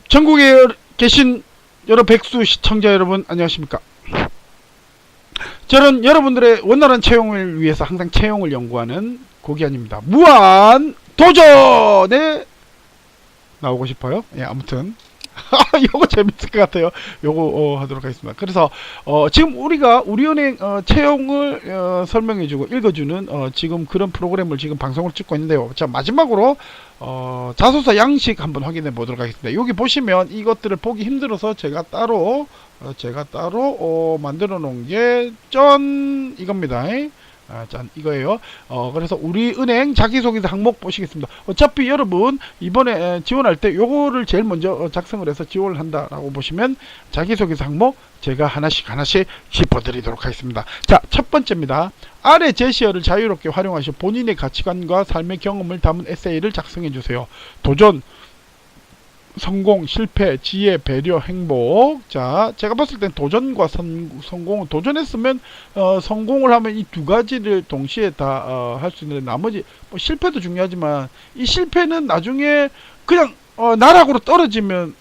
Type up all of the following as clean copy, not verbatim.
전국에 계신 여러 백수 시청자 여러분 안녕하십니까. 저는 여러분들의 원활한 채용을 위해서 항상 채용을 연구하는 고기환입니다. 무한 도전에 나오고 싶어요. 예, 아무튼 요거 재밌을 것 같아요. 요거 하도록 하겠습니다. 그래서 지금 우리가 우리은행 채용을 설명해주고 읽어주는 지금 그런 프로그램을 지금 방송을 찍고 있는데요. 자, 마지막으로 자소서 양식 한번 확인해 보도록 하겠습니다. 여기 보시면 이것들을 보기 힘들어서 제가 따로 만들어 놓은 게 짠 이겁니다. 짠 이거예요. 그래서 우리은행 자기소개서 항목 보시겠습니다. 어차피 여러분 이번에 지원할 때 요거를 제일 먼저 작성을 해서 지원을 한다라고 보시면 자기소개서 항목 제가 하나씩 짚어드리도록 하겠습니다. 자, 첫 번째입니다. 아래 제시어를 자유롭게 활용하셔 본인의 가치관과 삶의 경험을 담은 에세이를 작성해 주세요. 도전, 성공, 실패, 지혜, 배려, 행복. 자, 제가 봤을 땐 도전과 성공은 도전했으면 성공을 하면 이 두 가지를 동시에 다 할 수 있는데 나머지 뭐 실패도 중요하지만 이 실패는 나중에 그냥 나락으로 떨어지면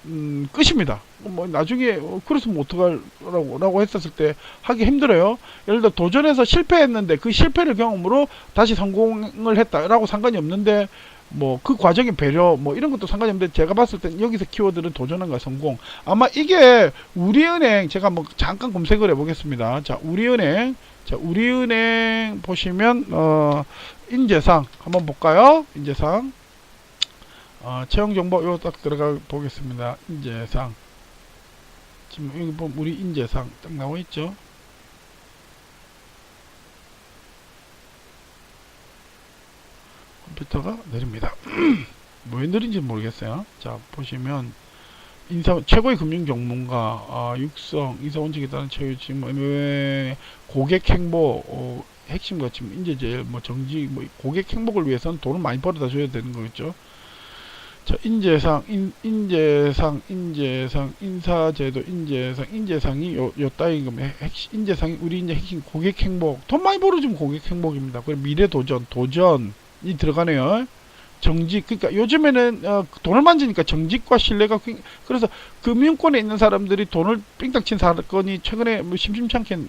끝입니다. 뭐 나중에 그랬으면 어떡하라고 했었을 때 하기 힘들어요. 예를 들어 도전해서 실패했는데 그 실패를 경험으로 다시 성공을 했다라고 상관이 없는데 뭐 그 과정의 배려 뭐 이런 것도 상관이 없는데 제가 봤을 땐 여기서 키워드는 도전과 성공. 아마 이게 우리은행 제가 뭐 잠깐 검색을 해 보겠습니다. 자, 우리은행 보시면 인재상 한번 볼까요? 인재상 채용정보 요 딱 들어가 보겠습니다. 인재상 지금 여기 보면 우리 인재상 딱 나와 있죠. 컴퓨터가 느립니다. 왜 느린지 모르겠어요. 자, 보시면 최고의 금융 전문가, 육성, 이사 원칙에 따른 채용, 지금 고객 행복, 핵심과 지금 인재제일, 뭐 정직, 뭐 고객 행복을 위해서는 돈을 많이 벌어다 줘야 되는 거겠죠. 자, 인재상, 인사제도, 인재상이 요 따위 인재상이 우리 이제 핵심 고객 행복, 돈 많이 벌어주면 고객 행복입니다. 그리고 미래 도전이 들어가네요. 정직, 그러니까 요즘에는 돈을 만지니까 정직과 신뢰가 그래서 금융권에 있는 사람들이 돈을 삥땅 친 사건이 최근에 뭐 심심치 않게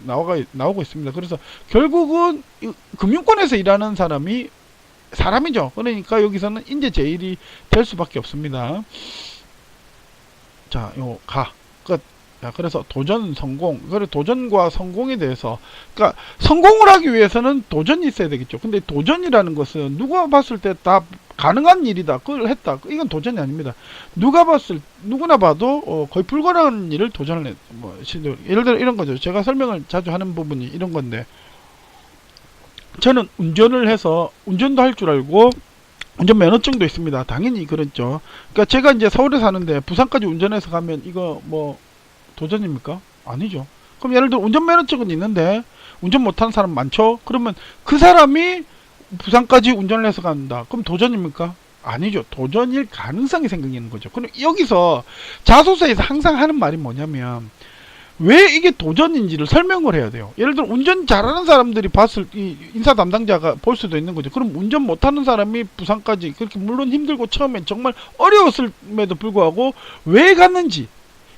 나오고 있습니다. 그래서 결국은 금융권에서 일하는 사람이죠. 그러니까 여기서는 인재 제일이 될 수밖에 없습니다. 자, 요 끝. 자, 그래서 도전, 성공. 그래 도전과 성공에 대해서 그러니까 성공을 하기 위해서는 도전이 있어야 되겠죠. 근데 도전이라는 것은 누가 봤을 때 다 가능한 일이다. 그걸 했다. 이건 도전이 아닙니다. 누구나 봐도 거의 불가능한 일을 도전을 했. 예를 들어 이런 거죠. 제가 설명을 자주 하는 부분이 이런 건데 저는 운전을 해서 운전도 할 줄 알고 운전 면허증도 있습니다. 당연히 그렇죠. 그러니까 제가 이제 서울에 사는데 부산까지 운전해서 가면 이거 뭐 도전입니까? 아니죠. 그럼 예를 들어 운전면허증은 있는데 운전 못하는 사람 많죠? 그러면 그 사람이 부산까지 운전을 해서 간다. 그럼 도전입니까? 아니죠. 도전일 가능성이 생기는 거죠. 그럼 여기서 자소서에서 항상 하는 말이 뭐냐면 왜 이게 도전인지를 설명을 해야 돼요. 예를 들어 운전 잘하는 사람들이 이 인사 담당자가 볼 수도 있는 거죠. 그럼 운전 못하는 사람이 부산까지 그렇게 물론 힘들고 처음엔 정말 어려웠음에도 불구하고 왜 갔는지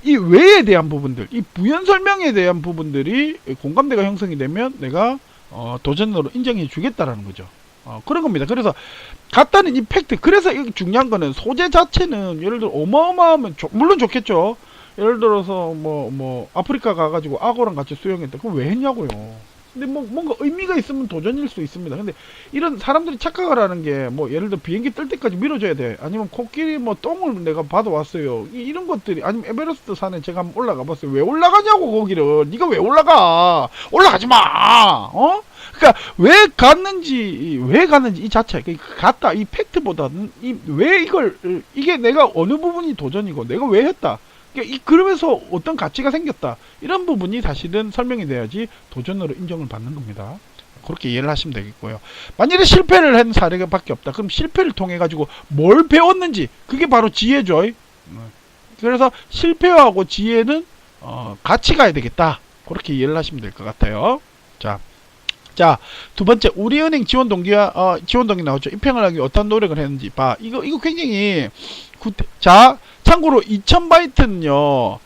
이 왜에 대한 부분들, 이 부연 설명에 대한 부분들이 공감대가 형성이 되면 내가 도전으로 인정해 주겠다라는 거죠. 그런 겁니다. 그래서 갔다는 이 팩트. 그래서 중요한 거는 소재 자체는 예를 들어 어마어마하면 물론 좋겠죠. 예를 들어서 뭐 아프리카 가가지고 악어랑 같이 수영했다. 그거 왜 했냐고요. 근데 뭐 뭔가 의미가 있으면 도전일 수 있습니다. 근데 이런 사람들이 착각을 하는 게 뭐 예를 들어 비행기 뜰 때까지 밀어줘야 돼. 아니면 코끼리 뭐 똥을 내가 받아왔어요. 이런 것들이 아니면 에베레스트 산에 제가 한번 올라가 봤어요. 왜 올라가냐고 거기를. 네가 왜 올라가? 올라가지 마. 그러니까 왜 갔는지 이 자체 갔다 이 팩트보다는 왜 이게 내가 어느 부분이 도전이고 내가 왜 했다. 그러면서 어떤 가치가 생겼다. 이런 부분이 사실은 설명이 돼야지 도전으로 인정을 받는 겁니다. 그렇게 이해를 하시면 되겠고요. 만약에 실패를 한 사례가 밖에 없다. 그럼 실패를 통해 가지고 뭘 배웠는지 그게 바로 지혜죠. 그래서 실패하고 지혜는 같이 가야 되겠다. 그렇게 이해를 하시면 될 것 같아요. 자, 두 번째 우리은행 지원 동기 나오죠. 입행을 하기 어떤 노력을 했는지 봐. 이거 굉장히 참고로 2000바이트는요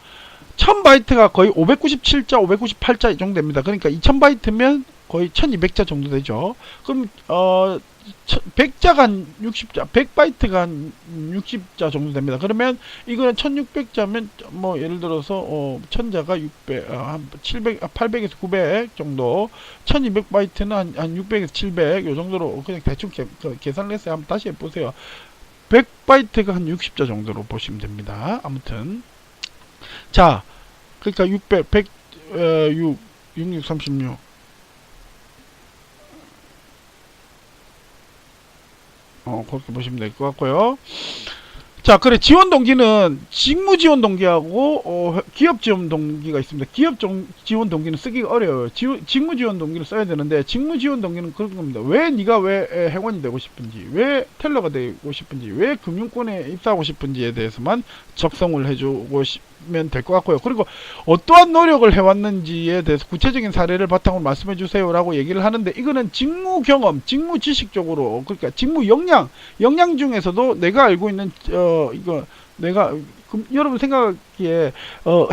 1000바이트가 거의 597자 598자 이 정도 됩니다. 그러니까 2000바이트면 거의 1200자 정도 되죠. 그럼 100자가 한 60자, 100바이트가 한 60자 정도 됩니다. 그러면 이거는 1600자면 뭐 예를 들어서 1000자가 600, 한 700, 800에서 900 정도, 1200바이트는 한 600에서 700 요 정도로 그냥 대충 계산을 했어요. 한번 다시 해보세요. 100바이트가 한 60자 정도로 보시면 됩니다. 아무튼 자, 그러니까 600, 100, 6, 6636 그렇게 보시면 될 것 같고요. 자, 그래 지원 동기는 직무 지원 동기하고 기업 지원 동기가 있습니다. 기업 지원 동기는 쓰기가 어려워요. 직무 지원 동기를 써야 되는데 직무 지원 동기는 그런 겁니다. 왜 네가 왜 행원이 되고 싶은지, 왜 텔러가 되고 싶은지, 왜 금융권에 입사하고 싶은지에 대해서만 적성을 해주고 싶으면 될 것 같고요. 그리고 어떠한 노력을 해왔는지에 대해서 구체적인 사례를 바탕으로 말씀해 주세요라고 얘기를 하는데, 이거는 직무 경험, 직무 지식 쪽으로, 그러니까 직무 역량 중에서도 내가 알고 있는 이거 내가 여러분 생각하기에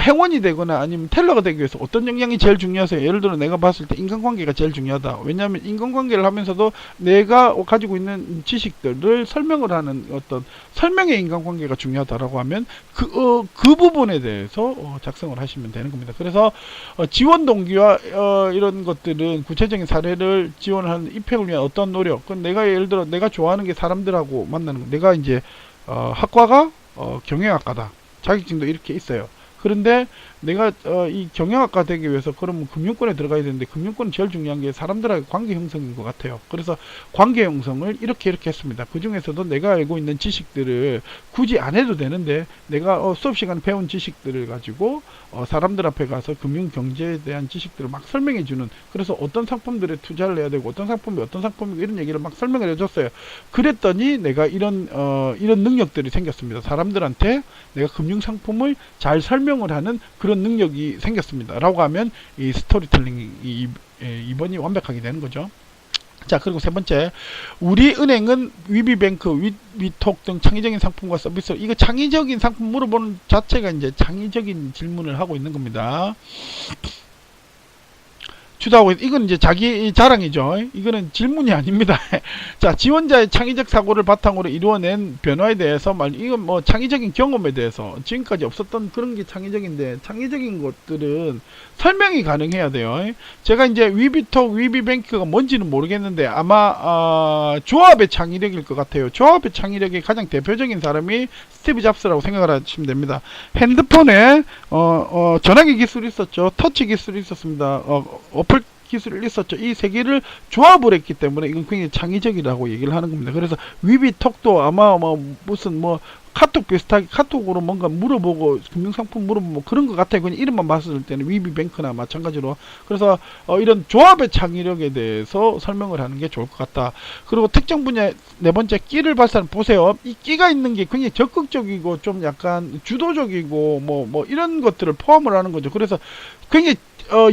행원이 되거나 아니면 텔러가 되기 위해서 어떤 역량이 제일 중요하세요? 예를 들어 내가 봤을 때 인간관계가 제일 중요하다. 왜냐하면 인간관계를 하면서도 내가 가지고 있는 지식들을 설명을 하는 어떤 설명의 인간관계가 중요하다라고 하면 그 부분에 대해서 작성을 하시면 되는 겁니다. 그래서 지원 동기와 이런 것들은 구체적인 사례를 지원하는 입행을 위한 어떤 노력, 그건 내가 예를 들어 내가 좋아하는 게 사람들하고 만나는 거, 내가 이제 학과가 경영학과다. 자격증도 이렇게 있어요. 그런데 내가 이 경영학과 되기 위해서 그러면 금융권에 들어가야 되는데, 금융권은 제일 중요한 게 사람들하고 관계 형성인 것 같아요. 그래서 관계 형성을 이렇게 했습니다. 그 중에서도 내가 알고 있는 지식들을 굳이 안 해도 되는데, 내가 수업 시간에 배운 지식들을 가지고 사람들 앞에 가서 금융 경제에 대한 지식들을 막 설명해 주는, 그래서 어떤 상품들에 투자를 해야 되고 어떤 상품이고 이런 얘기를 막 설명을 해줬어요. 그랬더니 내가 이런 능력들이 생겼습니다. 사람들한테 내가 금융 상품을 잘 설명을 하는 그런 능력이 생겼습니다. 라고 하면 이 스토리텔링이 2번이 완벽하게 되는 거죠. 자, 그리고 세 번째, 우리 은행은 위비뱅크, 위톡 등 창의적인 상품과 서비스, 이거 창의적인 상품 물어보는 자체가 이제 창의적인 질문을 하고 있는 겁니다. 주도하고 이건 이제 자기 자랑이죠. 이거는 질문이 아닙니다. 자, 지원자의 창의적 사고를 바탕으로 이루어낸 변화에 대해서 이건 뭐 창의적인 경험에 대해서 지금까지 없었던 그런 게 창의적인데, 창의적인 것들은 설명이 가능해야 돼요. 제가 이제 위비톡, 위비뱅크가 뭔지는 모르겠는데 아마 조합의 창의력일 것 같아요. 조합의 창의력의 가장 대표적인 사람이 스티브 잡스라고 생각을 하시면 됩니다. 핸드폰에 전화기 기술이 있었죠. 터치 기술이 있었습니다. 어플 기술이 있었죠. 이 세 개를 조합을 했기 때문에 이건 굉장히 창의적이라고 얘기를 하는 겁니다. 그래서 위비톡도 아마 무슨 카톡 비슷하게 카톡으로 뭔가 물어보고 금융상품 물어보고 그런 것 같아요. 그냥 이름만 봤을 때는 위비뱅크나 마찬가지로. 그래서 이런 조합의 창의력에 대해서 설명을 하는 게 좋을 것 같다. 그리고 특정 분야 네 번째, 끼를 발산. 보세요. 이 끼가 있는 게 굉장히 적극적이고 좀 약간 주도적이고 뭐 이런 것들을 포함을 하는 거죠. 그래서 굉장히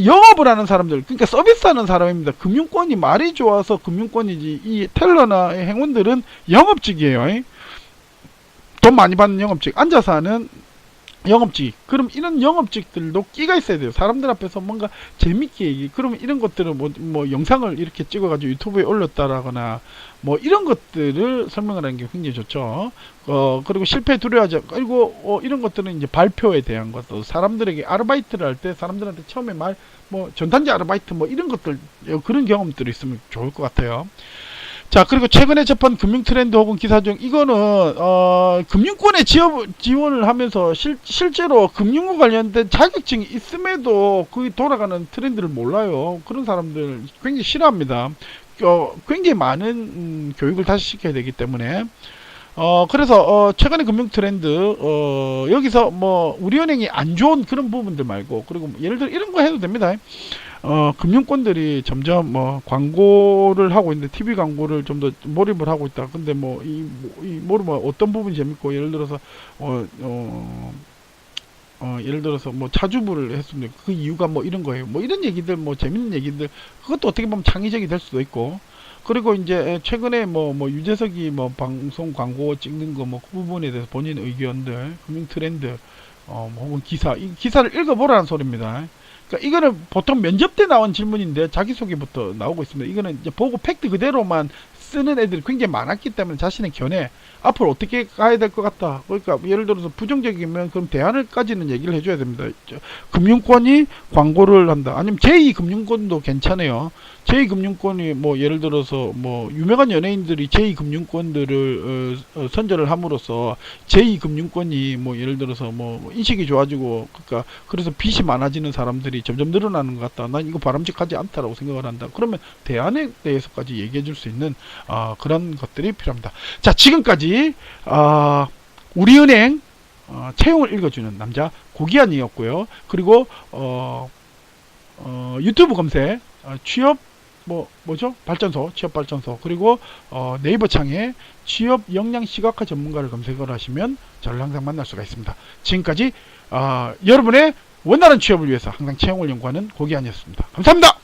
영업을 하는 사람들, 그러니까 서비스하는 사람입니다. 금융권이 말이 좋아서 금융권이지, 이 텔러나 행원들은 영업직이에요. 돈 많이 받는 영업직, 앉아서 하는 영업직. 그럼 이런 영업직들도 끼가 있어야 돼요. 사람들 앞에서 뭔가 재밌게 얘기. 그러면 이런 것들은 뭐 영상을 이렇게 찍어가지고 유튜브에 올렸다라거나 뭐 이런 것들을 설명을 하는 게 굉장히 좋죠. 그리고 실패 두려워하지. 그리고 이런 것들은 이제 발표에 대한 것도, 사람들에게 아르바이트를 할 때 사람들한테 처음에 전단지 아르바이트 이런 것들, 그런 경험들이 있으면 좋을 것 같아요. 자, 그리고 최근에 접한 금융 트렌드 혹은 기사 중, 이거는 금융권에 지원을 하면서 실제로 금융과 관련된 자격증이 있음에도 그 돌아가는 트렌드를 몰라요. 그런 사람들 굉장히 싫어합니다. 굉장히 많은 교육을 다시 시켜야 되기 때문에. 그래서 최근의 금융 트렌드, 여기서 우리은행이 안 좋은 그런 부분들 말고, 그리고 예를 들어 이런 거 해도 됩니다. 금융권들이 점점 광고를 하고 있는데, TV 광고를 좀 더 몰입을 하고 있다. 근데 모르면 어떤 부분이 재밌고, 예를 들어서 예를 들어서 차주부를 했으면 그 이유가 이런 거예요. 이런 얘기들, 재밌는 얘기들, 그것도 어떻게 보면 창의적이 될 수도 있고. 그리고 이제 최근에 뭐 유재석이 뭐 방송 광고 찍는 거 뭐 그 부분에 대해서 본인 의견들, 금융 트렌드, 뭐 혹은 기사, 이 기사를 읽어보라는 소리입니다. 그러니까 이거는 보통 면접 때 나온 질문인데 자기소개부터 나오고 있습니다. 이거는 이제 보고 팩트 그대로만 쓰는 애들이 굉장히 많았기 때문에 자신의 견해, 앞으로 어떻게 가야 될 것 같다. 그러니까 예를 들어서 부정적이면 그럼 대안을까지는 얘기를 해줘야 됩니다. 금융권이 광고를 한다. 아니면 제2금융권도 괜찮아요. 제2금융권이 뭐 예를 들어서 뭐 유명한 연예인들이 제2금융권들을 선전을 함으로써 제2금융권이 뭐 예를 들어서 뭐 인식이 좋아지고, 그러니까 그래서 빚이 많아지는 사람들이 점점 늘어나는 것 같다. 난 이거 바람직하지 않다라고 생각을 한다. 그러면 대안에 대해서까지 얘기해 줄 수 있는 그런 것들이 필요합니다. 자, 지금까지 우리은행 채용을 읽어주는 남자 고기환이었고요. 그리고 유튜브 검색 취업 뭐죠? 발전소, 취업 발전소, 그리고 네이버 창에 취업 역량 시각화 전문가를 검색을 하시면 저를 항상 만날 수가 있습니다. 지금까지 여러분의 원활한 취업을 위해서 항상 채용을 연구하는 고기환이었습니다. 감사합니다.